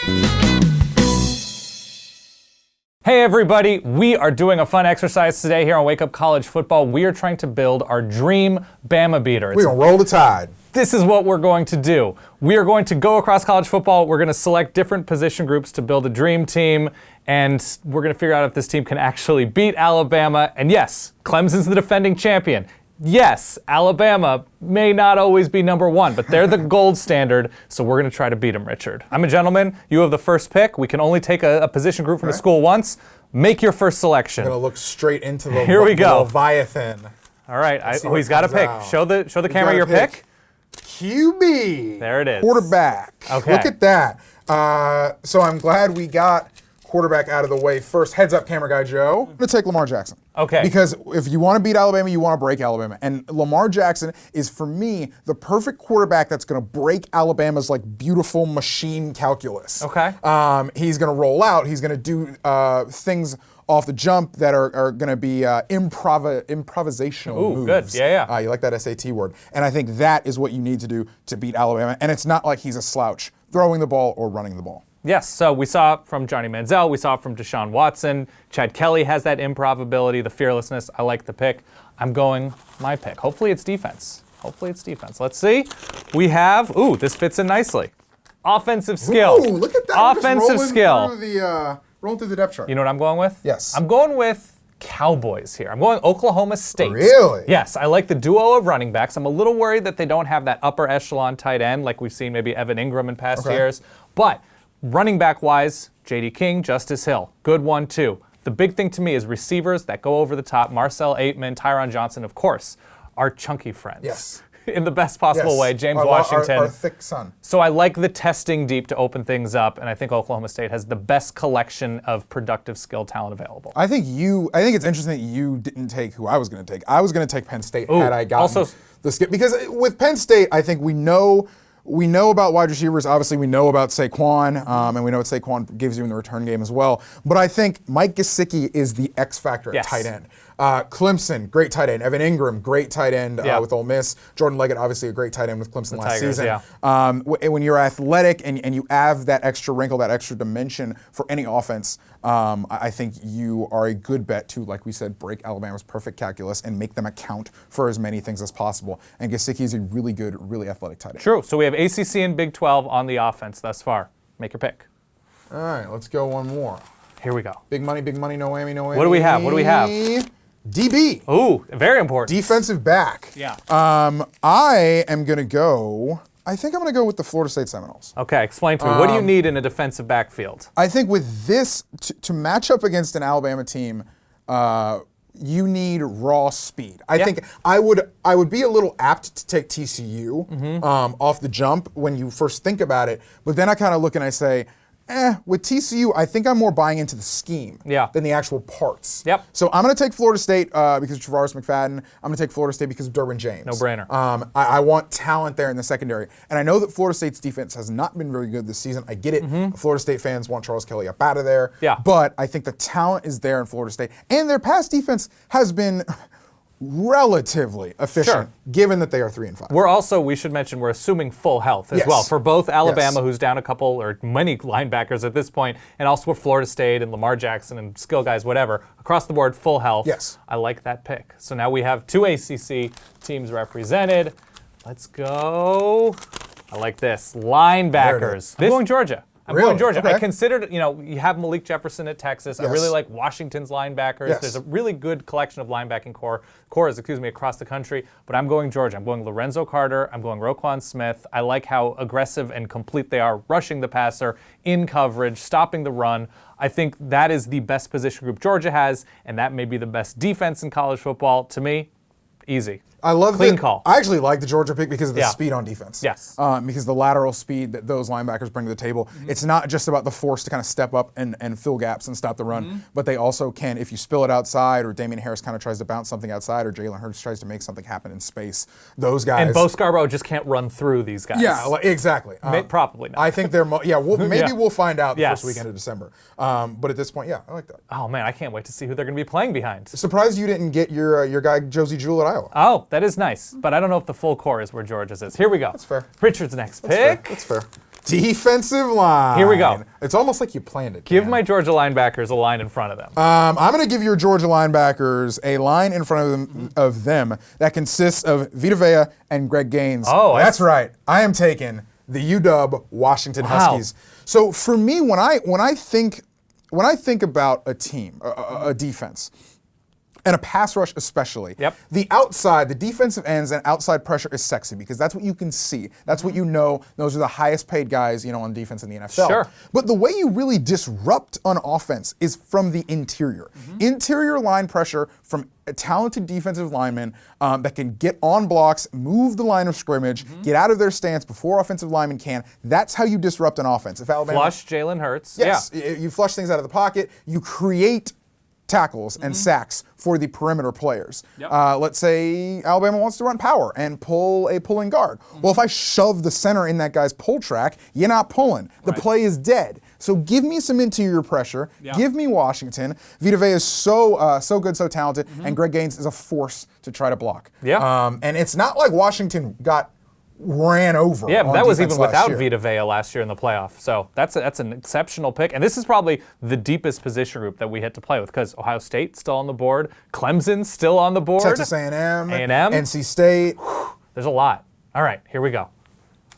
Hey everybody, we are doing a fun exercise today here on Wake Up College Football. We are trying to build our dream Bama beater. We're going to roll the tide. This is what we're going to do. We are going to go across college football. We're going to select different position groups to build a dream team, and we're going to figure out if this team can actually beat Alabama. And yes, Clemson's the defending champion. Yes, Alabama may not always be number one, but they're the gold standard, so we're going to try to beat them, Richard. I'm a gentleman. You have the first pick. We can only take a position group from the school once. Make your first selection. I'm going to look straight into the Here we go. Leviathan. All right. He's got a pick. Out. Show the camera your pick. QB. There it is. Quarterback. Okay. Look at that. So I'm glad we got quarterback out of the way first. Heads up, camera guy Joe. I'm going to take Lamar Jackson. Okay. Because if you want to beat Alabama, you want to break Alabama. And Lamar Jackson is, for me, the perfect quarterback that's going to break Alabama's beautiful machine calculus. Okay. He's going to roll out. He's going to do things off the jump that are going to be improvisational moves. Good. Yeah. You like that SAT word. And I think that is what you need to do to beat Alabama. And it's not like he's a slouch throwing the ball or running the ball. Yes, so we saw it from Johnny Manziel, we saw it from Deshaun Watson. Chad Kelly has that improv ability, the fearlessness. I like the pick. I'm going my pick. Hopefully it's defense. Let's see. We have, this fits in nicely. Offensive skill. Ooh, look at that. Offensive skill. Rolling through the depth chart. You know what I'm going with? Yes. I'm going with Cowboys here. I'm going Oklahoma State. Really? Yes, I like the duo of running backs. I'm a little worried that they don't have that upper echelon tight end like we've seen maybe Evan Ingram in past years. But running back-wise, J.D. King, Justice Hill. Good one, too. The big thing to me is receivers that go over the top. Marcel Aitman, Tyron Johnson, of course, are chunky friends. Yes. In the best possible way. James Washington. Our thick son. So I like the testing deep to open things up, and I think Oklahoma State has the best collection of productive skill talent available. I think it's interesting that you didn't take who I was going to take. I was going to take Penn State had I gotten the skip. Because with Penn State, I think we know about wide receivers. Obviously, we know about Saquon, and we know what Saquon gives you in the return game as well. But I think Mike Gesicki is the X factor at tight end. Clemson, great tight end. Evan Ingram, great tight end with Ole Miss. Jordan Leggett, obviously a great tight end with Clemson last season. Yeah. When you're athletic and you have that extra wrinkle, that extra dimension for any offense, I think you are a good bet to, like we said, break Alabama's perfect calculus and make them account for as many things as possible. And Gesicki is a really good, really athletic tight end. True. So we have ACC and Big 12 on the offense thus far. Make your pick. All right, let's go one more. Here we go. Big money, no whammy, no whammy. What do we have? DB. Ooh, very important. Defensive back. Yeah. I am going to go... I think I'm going to go with the Florida State Seminoles. Okay, explain to me. What do you need in a defensive backfield? I think with this, to match up against an Alabama team, you need raw speed. I think I would be a little apt to take TCU off the jump when you first think about it, but then I kind of look and I say, with TCU, I think I'm more buying into the scheme than the actual parts. Yep. So I'm going to take Florida State because of Travaris McFadden. I'm going to take Florida State because of Derwin James. No brainer. I want talent there in the secondary. And I know that Florida State's defense has not been very good this season. I get it. Florida State fans want Charles Kelly up out of there. Yeah. But I think the talent is there in Florida State. And their pass defense has been relatively efficient, given that they are 3-5. We should mention, we're assuming full health as well for both Alabama, who's down a couple or many linebackers at this point, and also for Florida State and Lamar Jackson and skill guys, whatever. Across the board, full health. Yes. I like that pick. So now we have 2 ACC teams represented. Let's go. I like this. Linebackers. I'm going Georgia. I'm going Georgia. Okay. I considered, you have Malik Jefferson at Texas. Yes. I really like Washington's linebackers. Yes. There's a really good collection of linebacking cores across the country. But I'm going Georgia. I'm going Lorenzo Carter. I'm going Roquan Smith. I like how aggressive and complete they are rushing the passer, in coverage, stopping the run. I think that is the best position group Georgia has, and that may be the best defense in college football. To me, easy. I love clean call. I actually like the Georgia pick because of the speed on defense. Yes. Because the lateral speed that those linebackers bring to the table, it's not just about the force to kind of step up and fill gaps and stop the run, but they also can, if you spill it outside or Damian Harris kind of tries to bounce something outside or Jalen Hurts tries to make something happen in space, those guys. And Bo Scarborough just can't run through these guys. Yeah, exactly. Probably not. I think they're, we'll find out the first weekend of December. But at this point, I like that. Oh man, I can't wait to see who they're going to be playing behind. Surprised you didn't get your guy Josie Jewell at Iowa. Oh, that is nice. But I don't know if the full core is where Georgia's is. Here we go. That's fair. Richard's next pick. That's fair. Defensive line. Here we go. It's almost like you planned it. Give my Georgia linebackers a line in front of them. I'm going to give your Georgia linebackers a line in front of them that consists of Vita Vea and Greg Gaines. Oh, that's right. I am taking the UW Washington Huskies. So for me, when I think about a team, a defense, and a pass rush especially. Yep. The outside, the defensive ends and outside pressure is sexy because that's what you can see. That's what you know. Those are the highest paid guys, on defense in the NFL. Sure. But the way you really disrupt on offense is from the interior. Interior line pressure from a talented defensive lineman that can get on blocks, move the line of scrimmage, get out of their stance before offensive linemen can. That's how you disrupt an offense. If Alabama flush Jalen Hurts. Yes. Yeah. You flush things out of the pocket. You create tackles and sacks for the perimeter players. Yep. Let's say Alabama wants to run power and pull a pulling guard. Well, if I shove the center in that guy's pull track, you're not pulling. The play is dead. So give me some interior pressure. Give me Washington. Vita Vea is so good, so talented, and Greg Gaines is a force to try to block. Yeah. And it's not like Washington ran over. Yeah, that was even without year. Vita Vea last year in the playoff. So that's an exceptional pick. And this is probably the deepest position group that we had to play with because Ohio State still on the board, Clemson still on the board, Texas A&M, NC State. There's a lot. All right, here we go.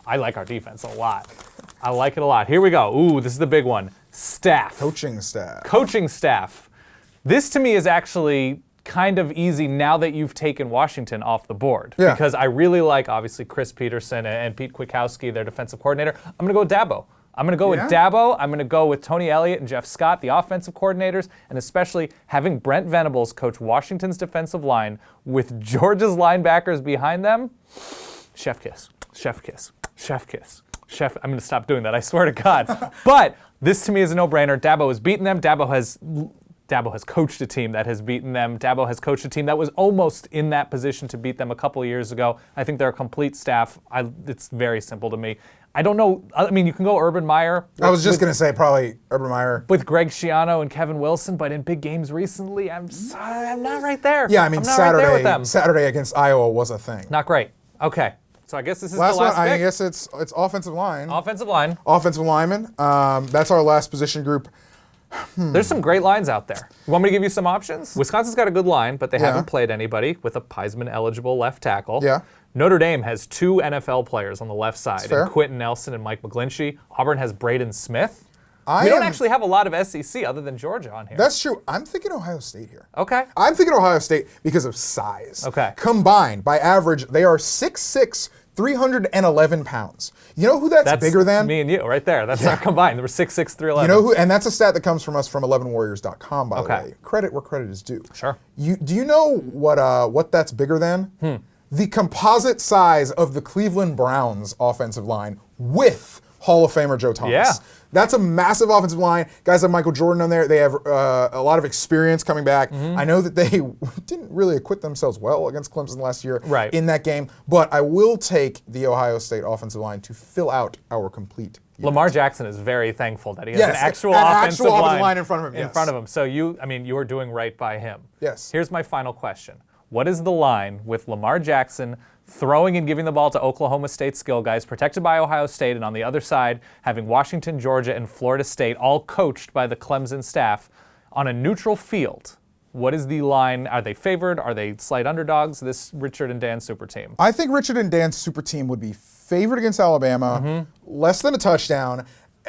I like our defense a lot. I like it a lot. Here we go. Ooh, this is the big one. Staff. Coaching staff. Coaching staff. This to me is actually kind of easy now that you've taken Washington off the board. Yeah. Because I really like, obviously, Chris Peterson and Pete Kwiatkowski, their defensive coordinator. I'm going to go with Dabo. I'm going to go with Dabo. I'm going to go with Tony Elliott and Jeff Scott, the offensive coordinators, and especially having Brent Venables coach Washington's defensive line with Georgia's linebackers behind them. Chef kiss. Chef kiss. Chef kiss. Chef, I'm going to stop doing that, I swear to God. But this to me is a no-brainer. Dabo has beaten them. Dabo has coached a team that has beaten them. Dabo has coached a team that was almost in that position to beat them a couple of years ago. I think they're a complete staff. It's very simple to me. I don't know. I mean, you can go Urban Meyer. I was just going to say probably Urban Meyer. With Greg Schiano and Kevin Wilson, but in big games recently, I'm not right there. Yeah, I mean, I'm not right there with them. Saturday against Iowa was a thing. Not great. Okay. So I guess this is last the last one. pick. I guess it's offensive line. Offensive line. Offensive lineman. That's our last position group. There's some great lines out there. You want me to give you some options? Wisconsin's got a good line, but they haven't played anybody with a Heisman-eligible left tackle. Yeah. Notre Dame has 2 NFL players on the left side, fair. Quentin Nelson and Mike McGlinchey. Auburn has Braden Smith. We don't actually have a lot of SEC other than Georgia on here. That's true. I'm thinking Ohio State here. Okay. I'm thinking Ohio State because of size. Okay. Combined, by average, they are 6'6", 311 pounds. You know who that's bigger than? Me and you, right there. That's not combined. They were 6'6", 311. You know who? And that's a stat that comes from us from 11warriors.com, by the way. Credit where credit is due. Sure. Do you know what that's bigger than? The composite size of the Cleveland Browns offensive line with Hall of Famer Joe Thomas. Yeah. That's a massive offensive line. Guys like Michael Jordan on there, they have a lot of experience coming back. I know that they didn't really acquit themselves well against Clemson last year in that game, but I will take the Ohio State offensive line to fill out our complete unit. Lamar Jackson is very thankful that he has an actual offensive line in front of him. In front of him. So you are doing right by him. Yes. Here's my final question. What is the line with Lamar Jackson throwing and giving the ball to Oklahoma State skill guys, protected by Ohio State, and on the other side, having Washington, Georgia, and Florida State, all coached by the Clemson staff, on a neutral field? What is the line? Are they favored? Are they slight underdogs? This Richard and Dan super team. I think Richard and Dan's super team would be favored against Alabama, less than a touchdown.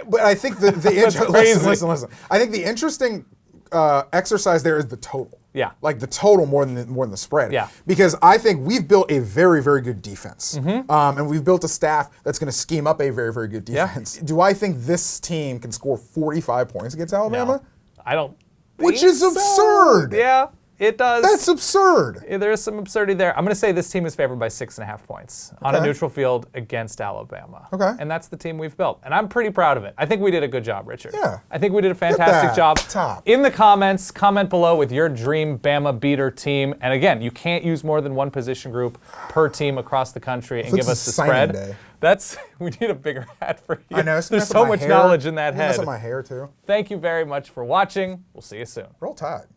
But I think listen. I think the interesting exercise there is the total. Yeah. Like the total more than the spread. Yeah. Because I think we've built a very, very good defense. And we've built a staff that's going to scheme up a very, very good defense. Yeah. Do I think this team can score 45 points against Alabama? No, I don't. Which is absurd. Yeah, it does. That's absurd. There is some absurdity there. I'm going to say this team is favored by 6.5 points on a neutral field against Alabama. Okay. And that's the team we've built. And I'm pretty proud of it. I think we did a good job, Richard. Yeah. I think we did a fantastic job. Top. In the comments, comment below with your dream Bama beater team. And again, you can't use more than one position group per team across the country and give us the spread. Day. We need a bigger hat for you. I know. There's so much knowledge in that head. Mess up my hair too. Thank you very much for watching. We'll see you soon. Roll Tide.